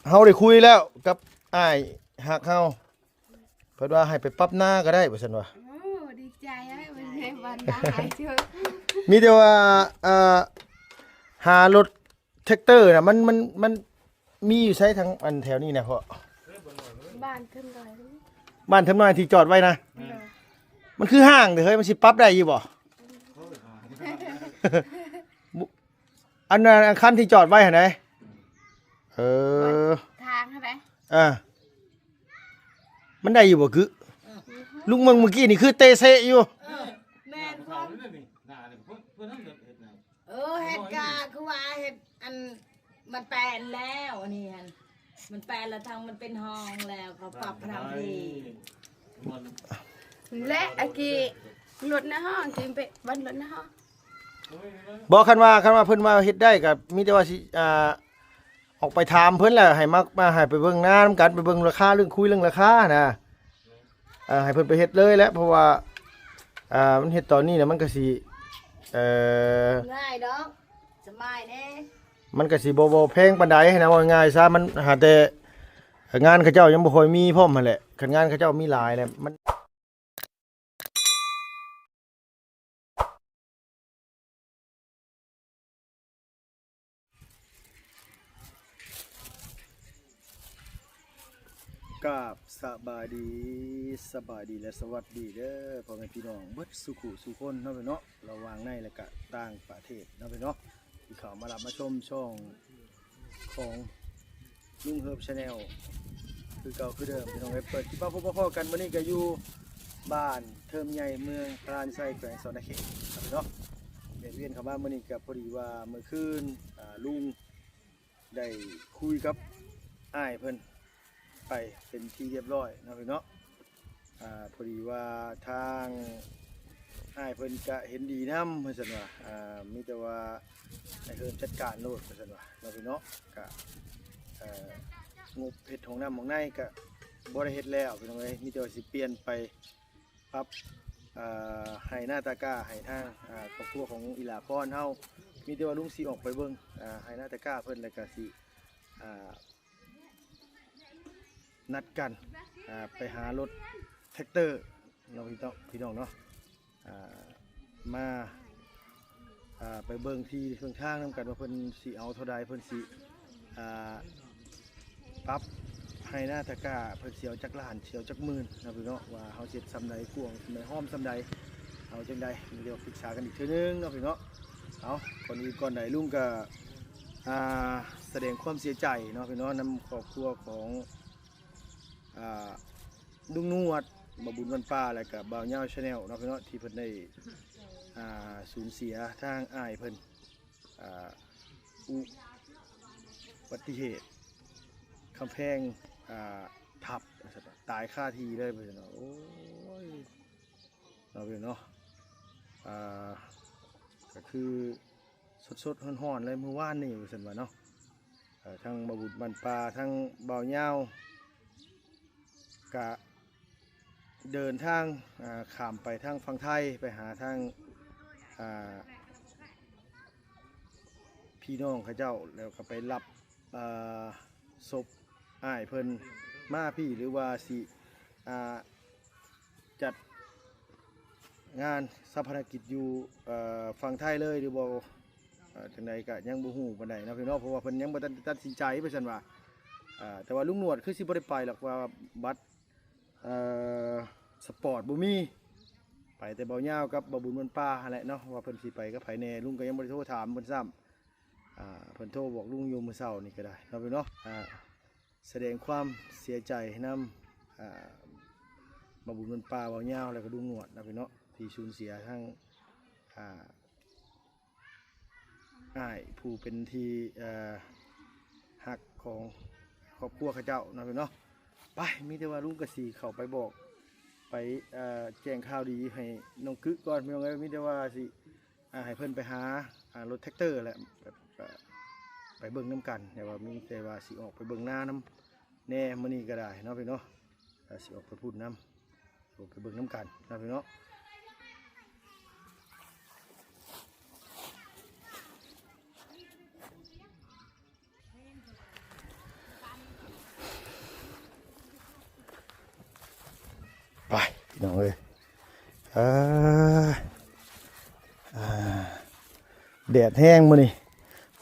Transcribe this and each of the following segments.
เฮาได้คุยแล้วกับอ้ายฮักเฮาเพิ่นว่าให้ไปปรับหน้าก็ได้ว่าซั่นว่า โอ้ดีใจให้วันนี้วันได้เชื่อ มีแต่ว่าหารถแท็กเตอร์น่ะมันมีอยู่ใช้ทั้งอันแถวนี้นะพ่อ บ้านขึ้นเลย บ้านเทำน้อยที่จอดไว้นะมันคือห้างเด้อเฮ้ยมันสิปรับได้อยู่บ่ อันนั้นคันที่จอดไว้หั่นไหนเออ ทางใช่ไหม มันได้อยู่บ่คือลุงเมืองเมื่อกี้นี่คือเตะเซะอยู่ แม่นพร้อมเฮ็ดกาคือว่าเฮ็ดอันมันแปลนแล้วอันนี้อันมันแปลนแล้วทางมันเป็นห้องแล้วเขาปรับทางที่ และอากีรถในห้องกินไปบ้านรถในห้อง บอกคันว่าเพิ่นว่าเฮ็ดได้ก็มีแต่ว่าสิออกไปถามเพิ่นแหละให้มาให้ไปเบิ่งหน้านำกันไปเบิ่งราคาเรื่องคุยเรื่องราคานะให้เพิ่นไปเฮ็ดเลยแหละเพราะว่ามันเฮ็ดตอนนี้น่ะมันก็สิง่ายดอกสบายแน่ มันก็สิบ่แพงปานใดนะว่าง่ายซะมันหาแต่งานเขาเจ้ายังบ่ค่อยมีพร้อมหั่นแหละคันงานเขาเจ้ามีหลายแหละมันกับสบายดีและสวัสดีเด้อพ่อแม่พี่น้องเบิดสุขุสุคนเนาะพี่เนาะระหว่างในและก็ต่างประเทศเนาะพี่เนาะที่เข้ามารับมาชมช่องของลุงเฮิร์บชาแนลคือเก่าคือเดิมพี่น้องเปิดที่บ้านพ่อกันวันนี้ก็อยู่บ้านเทิมใหญ่เมืองพรานไซแขวงสอนเขตเนาะเวียนเข้ามาวันนี้ก็พอดีว่าเมื่อคืนลุงได้คุยกับอ้ายเพิ่นไปเป็นที่เรียบร้อยนะพี่เนาะพอดีว่าทางอ้ายเพิ่นก็เห็นดีนำเพิ่นซั่นว่ามีแต่ว่าให้เพิ่นจัดการโลดเพิ่นซั่นว่านะพี่เนาะก็งบเฮ็ดของน้ำของในก็บ่ได้เฮ็ดแล้วพี่น้องเอ้ยมีแต่ว่าสิเปลี่ยนไปปรับให้หน้าตากร้าให้ทางครอบครัวของอีหลาพรเฮามีแต่ว่าลุงสิออกไปเบิ่งให้หน้าตากร้าเพิ่นแล้วก็สินัดกันไปหารถแท็กเตอร์เราพี่น้องเนาะมาไปเบิ่งที่เพิ่งทางนำกันว่าเพิ่นสิเอาเท่าใดเพิ่นสิปรับให้หน้าตะกร้าเพิ่นเสียวจักล้านเสียวจักหมื่นนะพี่น้องว่าเฮาเฮ็ดซำใดกวงซำใดห้อมซำใดเอาจังใดเดี๋ยวปรึกษากันอีกเทื่อนึงเนาะพี่เนาะเอาก่อนอื่นก่อนใดลุงก็แสดงความเสียใจเนาะพี่น้องนำครอบครัวของลุงนวดบ่บุญวันป้าแล้วก็บ่าวเหย้าชาแนลเนาะพี่น้องที่เพิ่นได้สูญเสียทางอ้ายเพิ่นอุบัติเหตุคำแพงทับตายคาที่เลยเพิ่นเนาะโอ้ยเราเนาะก็คือสดๆร้อนๆเลยเมื่อวานนี่เพิ่นว่าเนาะทั้งบ่บุญวันป้าทั้งบ่าวเหย้ากะเดินทางข้ามไปทางฝั่งไทยไปหาทางพี่น้องเขาเจ้าแล้วก็ไปรับศพอ้ายเพิ่นมาพี่หรือว่าสิจัดงานสัพพนกิจอยู่ฝั่งไทยเลยหรือบ่จังใดก็ยังบ่ฮู้ปานใดเนาะพี่น้องเพราะว่าเพิ่นยังบ่ตัดสินใจไปซั่นว่าแต่ว่าลุงหนวดคือสิบ่ได้ไปหรอกว่าบัตรสปอร์ตบ่มีไปแต่เบาเหย้ากับบ่บุญวันป้าแหละเนาะว่าเพิ่นสิไปกับไผแน่ลุงก็ยังบ่ได้โทรถามเพิ่นซ้ำเพิ่นโทรบอกลุงอยู่มื้อเช้านี่ก็ได้เนาะพี่เนาะแสดงความเสียใจนำบ่บุญวันป้าเบาเหย้าแล้วก็ลุงหนวดนะพี่เนาะที่สูญเสียทั้งอ้ายผู้เป็นที่ฮักของครอบครัวเขาเจ้านะพี่เนาะไปมีแต่ว่าลุงกสีเข้าไปบอกไปแจ้งข่าวดีให้น้องกึกก่อนพี่น้องเอ้ยมีแต่ว่าสิให้เพิ่นไปหารถแท็กเตอร์แหละไปเบิ่งน้ำกันแต่ว่ามีแต่ว่าสิออกไปเบิ่งหน้าน้ำแน่มื้อนี้ก็ได้เนาะพี่เนาะสิออกไปพูดน้ำออกไปเบิ่งน้ำกันนะพี่เนาะ พี่น้องเอ้ยอ่าอ่าแดดแห้งมื้อนี้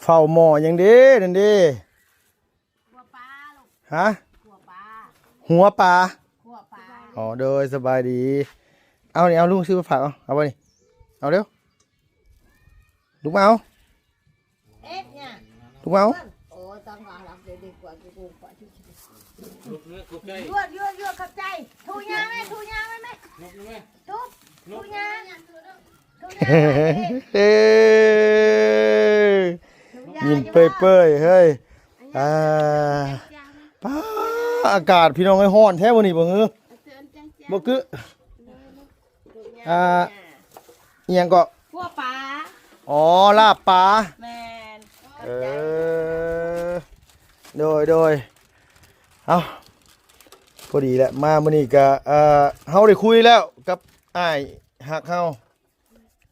เฝ้าหม้อยังเด้นั่นเด้ ขัวปลาลูก ฮะ ขัวปลา หัวปลา ขัวปลา อ๋อโดยสบายดีเอานี่เอาลุงซื้อมาฝากเอาไปนี่เอาเร็วลุงมาเอา เอ๊ะเนี่ย ลุงมาเอา โอ้ต้องมารับเด็กกว่ากูกว่าที่ ลุกเนื้อลุกใกล้ ยั่วขับใจทูยาไหมแม่ ลุกนะแม่ ทูยา เฮ้ยยินเปยๆเฮ้ยอ่าป้าอากาศพี่น้องไอ้ฮ้อนแท้วันนี้บ่เงือบ่กึอิหยังก็ ขัวปลา อ๋อลาบปลา แมน เออโดยเอาพอดีแหละมามื้อนี้ก็เฮาได้คุยแล้วกับอ้ายฮักเฮา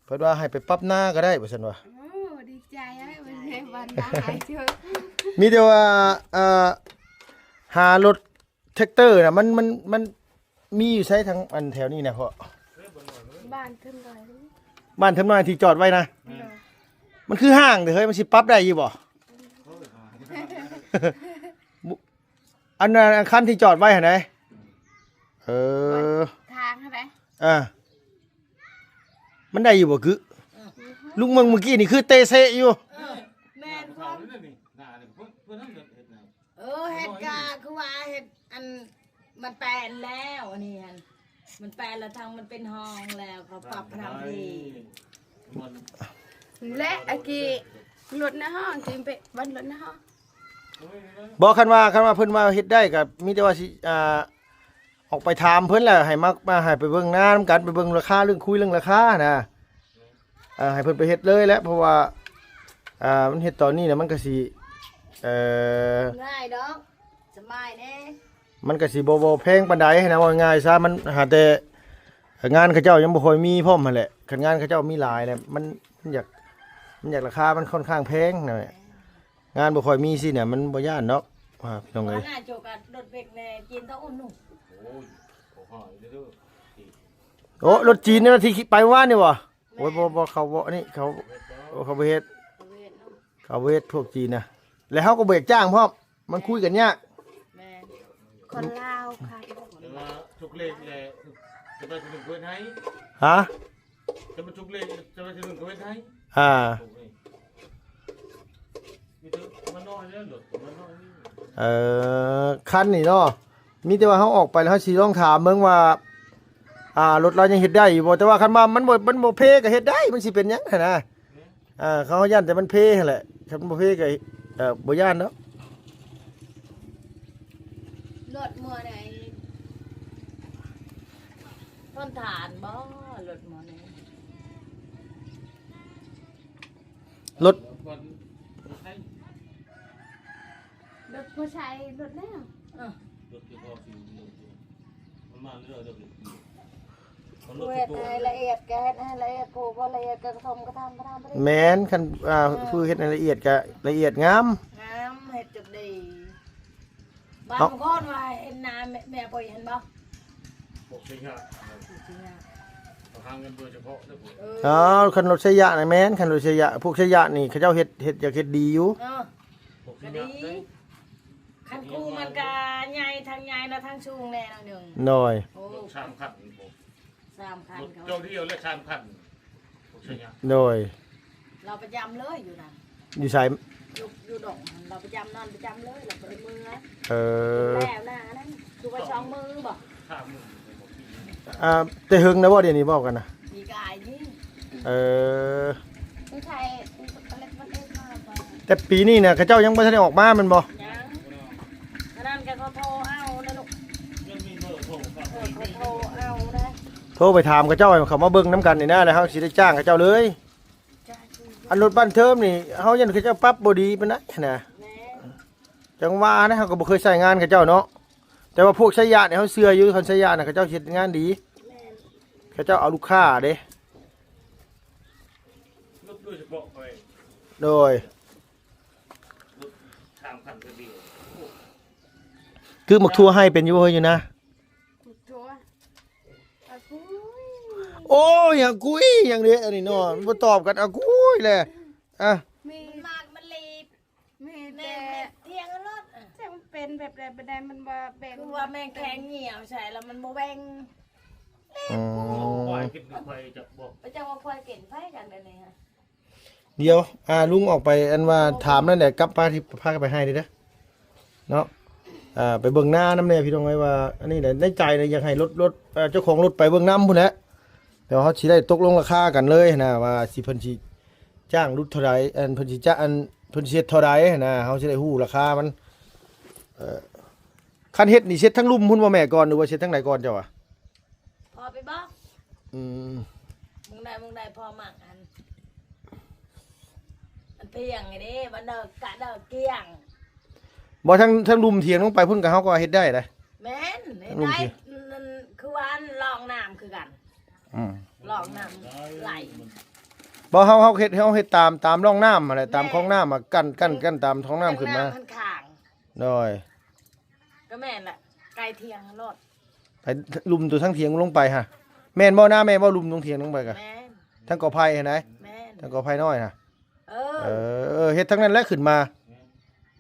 เพิ่นว่าให้ไปปรับหน้าก็ได้ว่าซั่นว่า โอ้ดีใจอะวันนี้วันได้เจอ มีแต่ว่าหารถแท็กเตอร์น่ะมันมีอยู่ใช้ทั้งอันแถวนี้นะพ่อ บ้านขึ้นเลย บ้านเทิมน้อยที่จอดไว้นะมันคือห้างเด้อเฮ้ยมันสิปรับได้อยู่บ่ อันนั้นคันที่จอดไว้หั่นไหนเออ ทางอะไร มันได้อยู่บ่กึลุงเมืองเมื่อกี้นี่คือเตะเซะอยู่ แมนความ นั่นนี่น่าเนี่ยเพื่อนนั่นเด็ดนะ เห็ดกาคือว่าเห็ดอันมันแปลนแล้วอันนี้ฮันมันแปลนแล้วทางมันเป็นห้องแล้วเขาปรับทางที มัน และอากีรถในห้องทีมเป็ดบ้านรถในห้อง บอกคันว่าเพิ่นว่าเฮ็ดได้ก็มีแต่ว่าสิออกไปถามเพิ่นแหละให้มาให้ไปเบิ่งหน้านำกันไปเบิ่งราคาเรื่องคุยเรื่องราคานะให้เพิ่นไปเฮ็ดเลยแหละเพราะว่ามันเฮ็ดตอนนี้น่ะมันก็สิง่ายดอกสบายเด้ มันก็สิบ่แพงปานใดนะว่าง่ายซะมันหาแต่งานเขาเจ้ายังบ่ค่อยมีพร้อมหั่นแหละคันงานเขาเจ้ามีหลายแหละมันอยากราคามันค่อนข้างแพงนะงานบ่ค่อยมีสิเนี่ยมันบ่ย่านเนาะพี่น้อง ตอ เอ้ น ย หน้าโจกัดรถเบรกแน่กินเต้าอุ่นนุ่ม โอ้ยโอ้โหเดี๋ยว โอ้รถจีนนี่ที่ไปว่านี่บ่โอ้ยบ่เขาบ่นี่เขาบ่เฮ็ดเขาบ่เฮ็ดพวกจีนน่ะแล้วเฮาก็เบิกจ้างพร้อมมันคุยกันยาก แม่ คนลาวค่ะ จะมาชุกเลขเลยจะไปถึงเพื่อนให้ ฮะ จะมาชุกเลขจะไปถึงเพื่อนให้ มีตัวมันน้อยแล้วหลุดมันน้อยนี่ คันนี่เนาะมีแต่ว่าเฮาออกไปแล้วเฮาสิลองถามเบิ่งว่ารถเรายังเฮ็ดได้อยู่บ่แต่ว่าคันว่ามันบ่เพก็เฮ็ดได้มันสิเป็นหยังหั่นนะเขาย่านแต่มันเพหั่นแหละคันบ่เพก็บ่ย่านเนาะ รถมัวไหนต้นฐานบ่รถมัวไหน รถ วันให้ รถผู้ชายรถแล้ว รถที่พ่อฟิวมันมาเรื่อยๆมันรถ เวท ตัว ให้ละเอียดแกให้ละเอียดผูกบ่ละเอียดกระทำไปได้ แม่นคันผู้เฮ็ดให้ละเอียดก็ละเอียดงาม งามเฮ็ดจุดดีบ้านก้อนว่าเห็นนาแม่ปล่อยเห็นบ่ ปกติครับทางเงินโดยเฉพาะนะผม คันรถชยะน่ะแม่นคันรถชยะพวกชยะนี่เขาเจ้าเฮ็ดอยากเฮ็ดดีอยู่ ปก ก็ ติ ดีคันกูมันก็ใหญ่ทางใหญ่แล้วทางสูงแน่นอนหนึ่ง หน่อย โอ้ ชามขันผม 3คันเขา เจ้าเดียวและชามขันปกติ หน่อย เราประจำเลยอยู่นั่น อยู่ไส อยู่ดงเราประจำนอนประจำเลยเราบ่ได้มือ อ แล้วหน้านั่นคือว่าช่องมือบ่ ข้ามมือ แต่หึงนะบ่เดี๋ยวนี้บอกกันนะ มีกายนี่ เออ ผู้ชายอะไรมันเอ็กซ์มาไป แต่ปีนี้เนี่ยเขาเจ้ายังบ่ทันได้ออกมาแมันบ่ ยังอันนั้นแกเขาโทรเอานะลูก ยังมีเบอร์โทรครับ เขาโทรเอานะ โทรไปถามเขาเจ้าให้เขามาเบิ่งน้ำกันนี่นะแล้วเฮาสิได้จ้างเขาเจ้าเลย อันรถบ้านเทิมนี่เฮายันเขาเจ้าปรับบ่ดีปานใดนะ แม่ จังว่านะเฮาก็บ่เคยใช้งานเขาเจ้าเนาะแต่ว่าพวกชยะเนี่ยเฮาเชื่ออยู่คันชยะน่ะเขาเจ้าเฮ็ดงานดี แม่ เขาเจ้าเอาลูกค้าเด้ รถโดยเฉพาะไป โดย รถชามขันไปเดียว คือหมกทั่วให้เป็นอยู่เฮ้ยอยู่นะ ทัวร์เอา อ้ยอย่างกุ้ยอย่างนี้อันนี้เนาะมันบ่ตอบกันอ่ะกุ้ยแหละอ่ะ มี มันมากมันลีบ มี แน่ แต่ เที่ยงรถ แต่มันเป็นแบบใดแบบใดมันบ่แบ่ง คือว่าแม่งแข็งเหี่ยวใช่แล้วมันบ่แบ่ง อื ปล่อย ม กินกับใครจะบอก ไปจังว่าค่อยเก่งไฟกันได้นี่ฮะ เดี๋ยวลุงออกไปอันว่าถามนั่นแหละกลับป้าที่พากันไปให้เด้อเนาะไปเบิ่งหน้าน้ำเนี่ยพี่น้องไว้ว่าอันนี้แหละในใจเนี่ยอยากให้รถเจ้าของรถไปเบิ่งน้ำพุ่นแหละเดี๋ยวเขาสิได้ตกลงราคากันเลยนะว่าสิเพิ่นสิจ้างรถเท่าใดอันเพิ่นสิจ้างอันเพิ่นสิเฮ็ดเท่าใดนะเฮาสิได้ฮู้ราคามันคันเฮ็ดนี่เช็ดทั้งลุ่มพุ่นบ่แม่ก่อนหรือว่าเช็ดทั้งไหนก่อนเจ้าอ่ะ พอไปบอก อืม มึงได้พอมักอันเพียงไงเด้มันเด้อกะเด้อเกี้ยง บ่ทั้งลุ่มเถียงลงไปพุ่นก็เฮาก็เฮ็ดได้นะ แม่น ลุง ได้ สิ นั่นคือว่าอันลองน้ำคือกัน อืม ลองน้ำไหล บ่เฮาเฮ็ดตามร่องน้ำอะไรตามคลองน้ำมากั้นตามท้องน้ำขึ้นมา พันข้าง โดย ก็แม่นแหละไกลเทียงรถ ไปลุมตัวทั้งเถียงลงไปฮะแม่นบ่หน้าแม่นบ่ลุมตรงเถียงลงไปกะ แม่น ทั้งกอไผ่เห็นไหม แม่น ทั้งกอไผ่น้อยฮะ เอ เอ อ เฮ็ดทั้งนั้นแหละขึ้นมา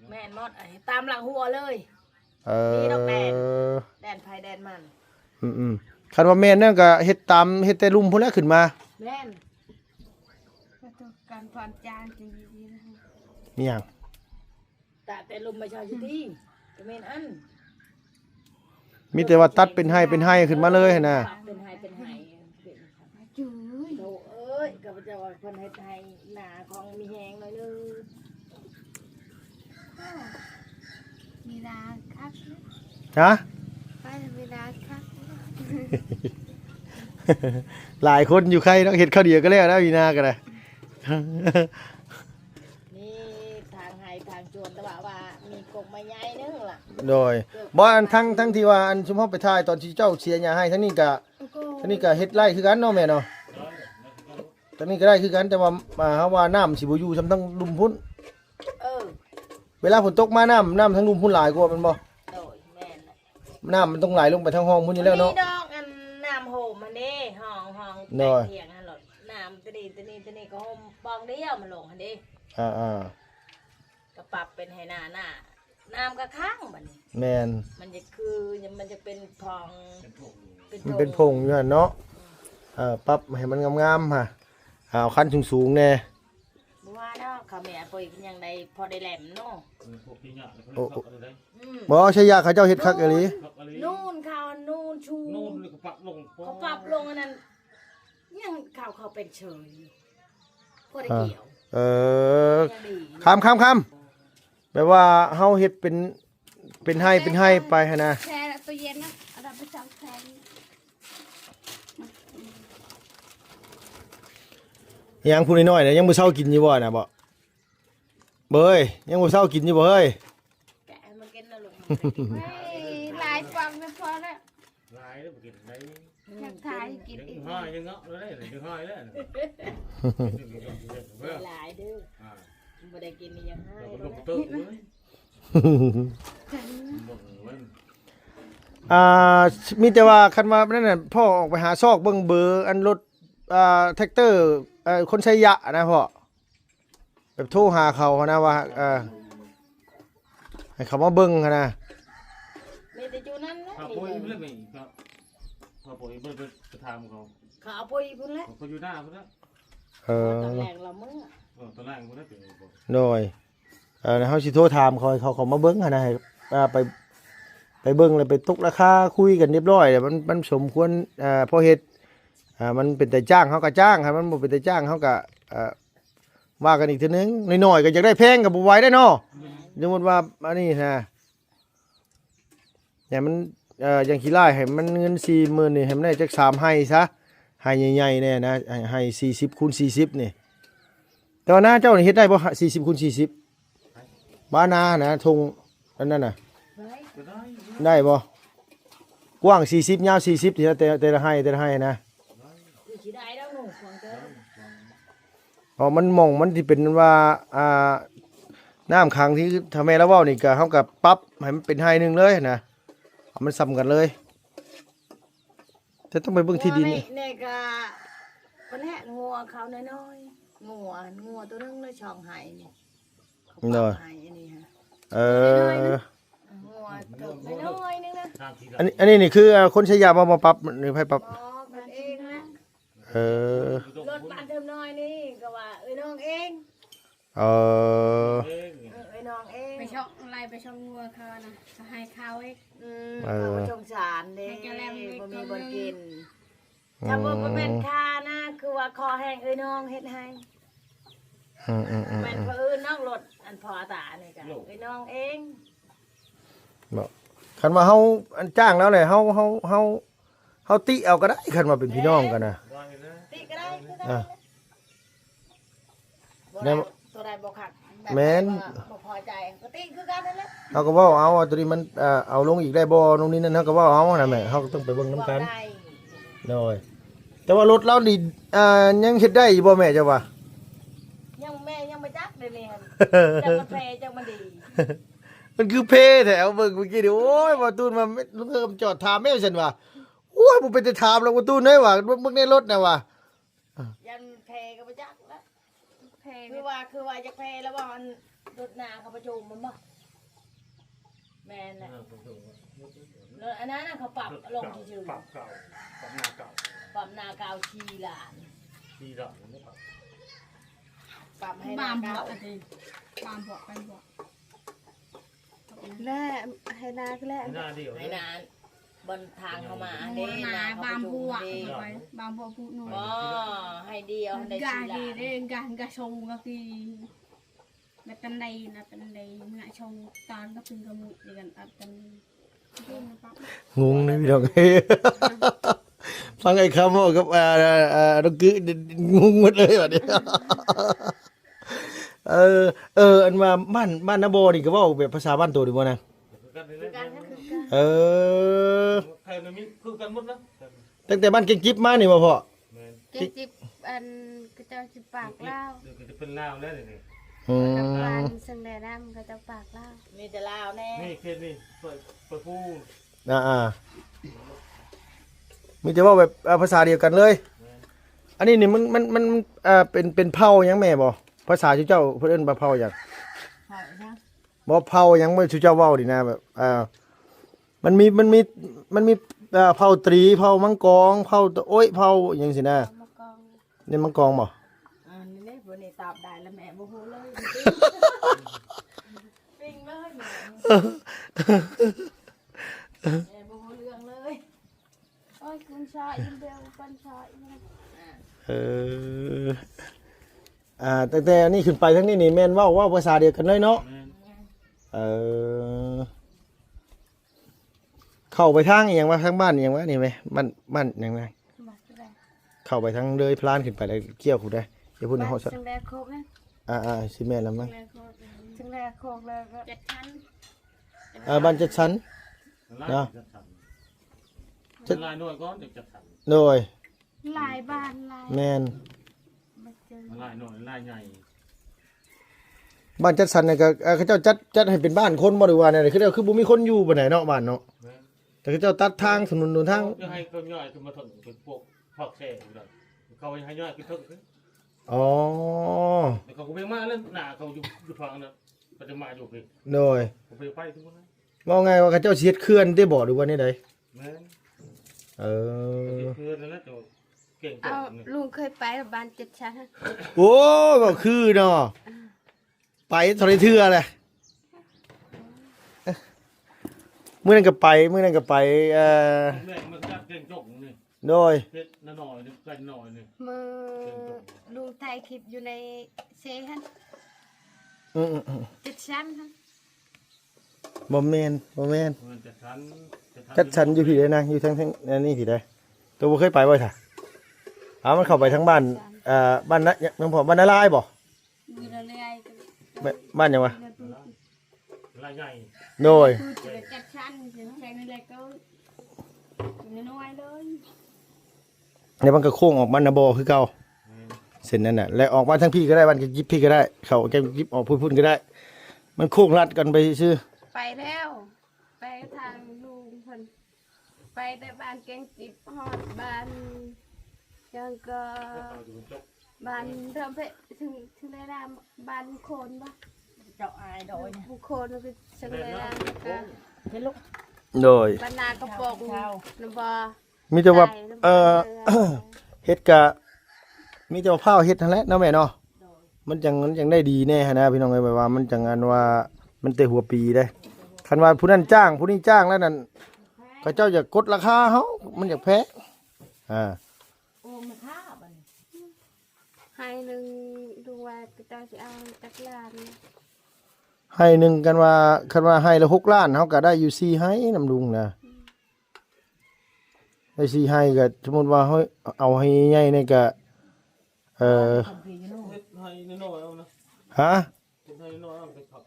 แม่นหมดไอ้ตามหลังหัวเลย เอ มีดอกแดง อ แดนไฟแดนมัน คันว่าแม่นนั่นก็เฮ็ดแต่ลุมพุ่นแหละขึ้นมา แม่น ประตูการผ่อนจานจริงๆนะคะ มีหยัง แต่ลุมไม่ชอบอยู่ที่ก็แม่นอัน มีแต่ว่าตัดเป็นให้ขึ้นมาเลยนะ เป็นไห้เป็น จุ้ย โตเอ้ยกับเจ้าว่าคนเฮ็ดไห้หน้าของมีแหงหน่อยนึง มีร้านครับ ฮะ ไปมีร้านครับ หลายคนอยู่ใครเนาะเฮ็ดข้าวเดียวก็แล้วนะพี่นาก็ได้ นี่ทางไห้ทางจวนแต่ว่ามีกงไม้ใหญ่นึงล่ะ โดยบ่อันทั้งที่ว่าอันชุมเฮาไปถ่ายตอนที่เจ้าเสียหญ้าให้ทั้งนี้ก็เฮ็ดไร่คือกันเนาะแม่เนาะทั้งนี้ก็ได้คือกันแต่ว่าเฮาว่าน้ำสิบ่อยู่ซำทั้งลุมพุ่น เออ เวลาฝนตกมาน้ำทั้งลุมพุ่นหลายกว่าแมันบ่ โดยแม่นน่ะ น้ำมันต้องไหลลงไปทางห้องพุ่นอยู่แล้วเนาะ มีดอกอันน้ำโหมมันเด้ห้อง น้ แต่ อย เถียงอันหลดน้ำตัวนี้ก็โฮมปองเดียวมันลงหั่นเด้ อ่า ก็ปรับเป็นให้หน้าน้ำก็ค้างบัดนี้ แม่น มันจะคือมันจะเป็นพอง มันเป็นผงอยู่หั่นเนาะปรับให้มันงามๆฮะเอาคันสูงๆแน่ บ่ว่าเนาะเขาแม่ป่วยเป็นยังไดพอได้แหลมเนาะ พวกที่เนี่ยเขาขับอะไรได้ อืม บ่ใช่ยาเขาเจ้าเฮ็ดคักอีหลี ขับอะไร นู่นเขานู่นชู นู่นเลยก็ปักลง เขาปรับลงอันนั้นยังเขาเป็นเฉยอยู่พอได้เกี่ยว เออ ยังดี คำแปลว่าเฮาเฮ็ดเป็นให้ไปหั่นนะ แช่ตู้เย็นนะเอาเราไปจับแช่ ยังพูดน้อยๆน่ะยังบ่เช้ากินอยู่บ่น่ะบ่เบ้ยยังบ่เช้ากินอยู่บ่เฮ้ย แกะมากินนะลุง เฮ้ยหลายปองไม่พอแล้ว ลายแล้วกินได้ อยากทายกิน ยัง อีก ห้อยยังเงาะเลยยังห้อยแล้ว หลายเด้อบ่ได้กินนี่ยังให้ เรา แล้ว ลง นะ เติมเลยหมดเลย มีแต่ว่าคันว่านั่นน่ะพ่อออกไปหาซอกเบิ่งเบอร์อันรถแท็กเตอร์คนใช้ยะนะพ่อแบบโทรหาเขานะว่าให้เขามาเบิ่งหั้นนะ มีแต่อยู่นั่นนะ พาปุ้ยเรื่องนี้ครับพาปุ้ยเบิร์ดไปถามเขา เขาเอาปุยพุ่นแล้ว เขาอยู่หน้าพุ่นนะ ตอนแรกเราเมื่อ ตอนแรกพุ่นนะเป็น โดยเฮาสิโทรถามเขามาเบิ่งหั้นนะให้ไปเบิ่งแล้วไปตกราคาคุยกันเรียบร้อยแล้วมันสมควรพอเฮ็ดมันเป็นแต่จ้างเขาก็จ้างครับมันบ่เป็นแต่จ้างเขาก็ว่ากันอีกทีนึงน้อยๆก็อยากได้แพงกับบ่ไหวได้เนาะสมมุติว่าอันนี้นะอย่างมันอย่างขี้ไล่ให้มันเงิน 40,000นี่ให้มันได้จัก3ให้ซะให้ใหญ่ๆแน่นะให้40คูณ40นี่แต่ว่าหน้าเจ้านี่เฮ็ดได้บ่40คูณ40บ้านนานะทงอันนั้นน่ะ ไว้ ก็ได้ ได้บ่กว้าง40ยาว40แต่ละให้นะ คือสิได้แล้วหนูฟังเด้อ มันหม่องมันที่เป็นว่าน้ำขังที่ทำให้เราเว้านี่ก็เฮากับปรับให้มันเป็นให้หนึงเลยนะเอามันซ้ำกันเลย แต่ จะต้องไปเบิ่งที่ดินนี่ นี่ก็คนแหกงัวเขาน้อยๆงัวตัวนึงเลยช่องไห้นี่เขาปรับให้อันนี้ฮะ เออ งัวตัวน้อยๆนึงนะ ทางที่ อันนี้นี่คือคนใช้ยามาปรับหรือไผปรับ อ๋อมันเองนะ เออ รถบ้านเทิมน้อยนี่ก็ว่าน้องเอง เออ น้องเอง ไปช่องอะไรไปช่องงัวเขานะจะให้เขาเอง เขาสงสารเด้บ่มีบ่กินถ้าบ่เป็นค่านะคือว่าคอแห้งน้องเฮ็ดให้ แม่นเพิ่นน้องรถอันพอตานี่ก็น้องเอง บอกคันว่าเฮาอันจ้างแล้วเลยเฮาติเอาก็ได้คันว่าเป็นพี่น้องกันนะ ว่าไงนะ ติก็ได้คือ อ่ะ ได้ตัวใดบ่คัก แม่น บ่พอใจก็ติคือกันนั่นแหละ เฮาก็เว้าเอาว่าตัวนี้มันเอาลงอีกได้บ่ตรงนี้นั่นเฮาก็เว้าเอานะแม่เฮาก็ต้องไปเบิ่งนํกัน ได้ โดยแต่ว่ารถเรานี่ยังเฮ็ดได้อยู่บ่แม่เจ้าว่า ยังแม่ยังบ่จักเด้นี่หั่นจักมันแพจักมันดี มันคือเพแถวเบิ่งเมื่อกี้ดิโอ้ยบ่ตูนมาลุงเอิมจอดถามแม่ฉันว่าโอ้ยบ่ไปแต่ถามแล้วบ่ตูนเอ้ยว่าเบิ่งในรถน่ะว่า ยันแพก็บ่จักแล้ว เพลง คือว่าจักแพแล้วว่ามันรถหน้าเขาประชุมมันบ่แม่นแหละแล้วอันนั้นน่ะเขาปรับลงชื่อ ปรับเก่าปรับหน้าเก่า ปรับหน้าเก่าชีหลาน ที่หลังไม่ปรับ ปรับให้ห บา น้าม บอ เก่าก อันนี้บามบอกไปบอก แล่ให้นาก็แล่ หน้าเดียว ให้นานบนทางเข้ามา โม เด้ นา เขา บาม ประชุ บัว เด้ ไปบามบัวพูดหน่อย บ่ให้เดียวให้ได้ กา ชีหลา ดี น เด้การกระชงก็คือนับตันใดนับตันใดเมื่อชงตอนก็เป็นกระมุดกันอับตันงงนะพี่น้องเอ้ยฟังไอ้คำว่ากับดอกกึงงหมดเลยบัดนี้อันว่าบ้านนาโบนี่ก็เว้าแบบภาษาบ้านตัวดิบ่นะ กันเลย กันนะคือกัน เออ ใครมันมีคือกันหมดนะ ตั้งแต่บ้านเก่งจิ๊บมานี่บ่พ่อ แม่น เจ็บจิบอันก็เจ้าจิบปากเล่า เดี๋ยวจะเป็นลาวแล้วนี่ อืม กับปานซึ่งแดน้ำก็เจ้าปากเล่า มีแต่ลาวแน่ นี่เคสนี่เปิดผู้ มีแต่ว่าแบบภาษาเดียวกันเลย อันนี้นี่มันเป็นเผ่าหยังแม่บ่ภาษาชื่อเจ้าเพิ่นเอิ้นว่าเผ่าหยัง หอยนะ บ่เผ่าหยังบ่ชื่อเจ้าเว้านี่นะแบบมันมีเผ่าตรีเผ่ามังกรเผ่าตะโอ้ยเผ่าหยังสินะ มากอง นี่มังกรบ่ นี่แหละวันนี้ตอบได้แล้วแม่บ่ฮู้เลยปิ้งเลยแม่บ่ฮู้เรื่องเลย โอ้ยคุณชายยินเดียวปันชาย เออตั้งแต่นี่ขึ้นไปทั้งนี้นี่แม่นเว้าภาษาเดียวกันเลยเนาะ แม่น เออเข้าไปทางอหยังวะทางบ้านอหยังวะนี่ไหมบ้านอหยังไง มาก็ได้ เข้าไปทางเลยพลานขึ้นไปแล้วเกี่ยวกูได้เกี่ยวพูดในห้องสัก ซึ่งแดโคกนะ สิแม่นแล้วมั้ง ซึ่งแดโคกแล้วก็ จัดชั้น บ้านจัดสรร ลายจัดสรรลายหน่วยก้อนเด็กจัดสรร โดย ลายบ้านลาย แม่น มาเจอ ลายหน่วยลายใหญ่ บ้านจัดสรรเนี่ยก็เขาเจ้าจัดให้เป็นบ้านคนบ่หรือว่าเนี่ยคือบ่มีคนอยู่ปานไหนเนาะบ้านเนาะ แม่น แต่เขาเจ้าตัดทางถนนหนทาง จะให้เขาย่อยขึ้นมาถึงเป็นพวกผักแช่เลยเขาให้ย่อยขึ้นถึง อ๋อ แต่เขาก็ไม่มาแล้วหน้าเขาอยู่ฟังนะก็จะมาอยู่พี่ โดย ผมไปทุกคนนะ ว่าไงว่าเขาเจ้าสิเฮ็ดเขื่อนได้บ่หรือว่านี่ใด แม่น เออ คือนั่นแหละตัวเก่ง เอาลุงเคยไปบ้าน7ชั้น โอ้ก็คือเนาะไปเท่าไรเทื่อแหละมื้อนั้นก็ไปแม่มันก็เก่งจกนี่ โดย เพชรหน่อยนึงกันหน่อยนึง มือลุงถ่ายคลิปอยู่ในเซฮัน อืม 7ชั้นฮะ บ่แม่น มันจะทัน จัดสรรอยู่พี่ได้นะอยู่ทั้งนี่พี่ได้ตัวบ่เคยไปบ่ค่ะมันเข้าไปทั้งบ้านบ้านนะน้องพ่อบ้านนาลายบ่ อยู่เรื่อยๆกัน บ้านหยังวะ ลายใหญ่ โดย พูดจะจัดชั้นจะแข่งอะไรก็น้อยๆเลย แล้วมันก็โค้งออกบ้านนาบ่คือเก่าเส้นนั้นน่ะและออกมาทั้งพี่ก็ได้บ้านก็ยิบพี่ก็ได้เข้าแก้มยิบออกพุ่นก็ได้ มันโค้งลัดกันไปซื่อ ไปแล้วไปทางลุงเพิ่น ไปแต่บ้านแกงจิบฮอดบ้านยังก็ บ้านเริ่มไปถึงได้รามบ้านโคนปะ เจ้าอายดอยเนี่ย บุคคลมันคือถึงได้รามก็ เป็นลูก โดย บ้านนากระปงน้ำบอ มีแต่ว่า ไก่น้ำบ่ เฮ็ดกะมีแต่ว่าพาวเฮ็ดนั่นแหละเนาะแม่เนาะมันจังได้ดีแน่หั้นนะพี่น้องเอ้ยแบบว่ามันจังอันว่ามันแต่หัวปีได้คันว่าผู้นั้นจ้างผู้นี้จ้างแล้วนั่นเขาเจ้าอยากกดราคาเฮามันอยากแพงโอ้มาฆ่าบัดน ให้หนึ่งดูว่าเจ้าจะเอาจักรยาน ให้หนึงกันว่าคันว่าให้ละ6 ล้านเฮาก็ได้อยู่4ให้นำลุงนะได้4ให้ก็สมมุติว่าเฮาเอาให้ใหญ่นี่ก็เฮ็ดให้น้อยๆเอานะ ฮะ เฮ็ดให้น้อยๆเอาไปขับ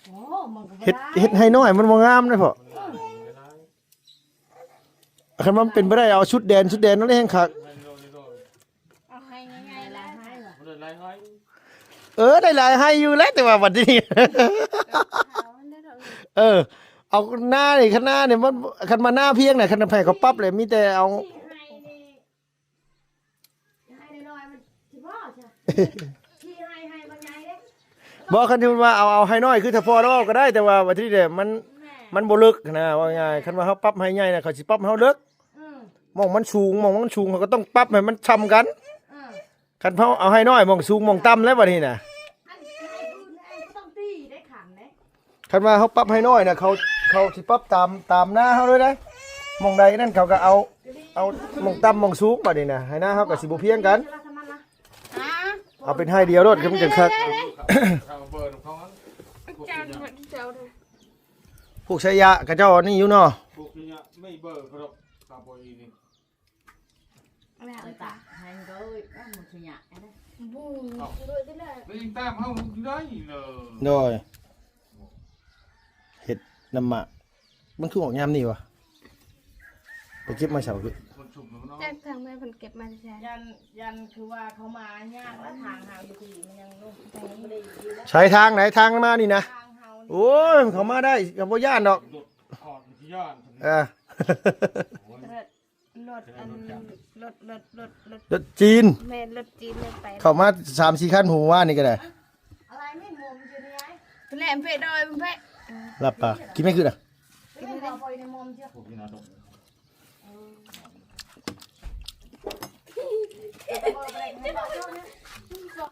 โอ้มันก็บ่ เฮ็ด ได้ เฮ็ดให้น้อยมันบ่งามเด้อพ่อ ไม่ได้ คันว่ามันเป็นบ่ได้เอาชุดแดนนั่นแหละแห่งคัก ให้น้อยๆ เอาให้ง่ายๆ ละ แล้ว ให้ว่ะ มันได้หลายให้ ได้หลายให้อยู่แล้วแต่ว่าวันนี้ เอาได้ดอก เอาหน้านี่คันหน้านี่มันคันมาหน้าเพียงน่ะคันแผ่เขาปั๊บเลยมีแต่เอา ให้น้อยๆมันสิบ่ใช่ที่ให้บางใหญ่เด้ บ่คันที่ว่าเอาให้น้อยคือถ้าพอเราก็ได้แต่ว่าวันที่เนี่ยมันบ่ลึกนะว่าง่ายคันว่าเฮาปรับให้ใหญ่น่ะเขาสิปรับให้เฮาลึก อืม มองมันสูงเขาก็ต้องปรับให้มันซ้ำกัน อืม คันเฮาเอาให้น้อยมองสูงมองต่ำแล้วบัดนี้น่ะ อันให้พื้นให้ก็ต้องตีได้ขันเด้ คันว่าเฮาปรับให้น้อยน่ะเขาสิปรับตามหน้าเฮาเลยนะมองใดนั่นเขาก็เอามองต่ำมองสูงบัดนี้น่ะให้หน้าเฮาก็สิบ่เพียงกัน ฮะ เอาเป็นให้เดียวรถคือมันจังคัก เอาเบอร์ของเขาอะพวก เจ้า นี้ เจ้าเลย พวกชายะกับเจ้านี่อยู่เนาะ พวกนี้ไม่เบอร์เขาหรอกตาบอดีนี่ แม่ เอา เอา ตา ตา ให้เลยบ้านหมดสุญญะนะ บูด้วยได้เลย แล้วยิงตามเขาได้เลย โดยเห็ดน้ำหมากมันคือออกยามนี่วะไปเก็บมาเฉาคือ คนฉุกมันเอา แจ้งทางแม่คนเก็บมาใช่ ยันคือว่าเขามายากแล้วทางเฮาอยู่ที่มันยังนุ่มทางไม่ได้ดีแล้ว ใช้ทางไหนทางมานี่นะ ทางเฮานี่ โอ้ยเขามาได้กับพ่ย่านดอก รถถอดที่ย่าน เออ รถอันรถ รถจีน แม่รถจีนเลยไป เข้ามา3-4 คันหูว่านี่ก็ได้ อะไรไม่มุมอยู่นี่ไอ้ แหลมเพดอยเพ รับปะกินไม่คืออ่ะ ไม่ได้เอาไปในมุมเชียว พวกนี้นะดก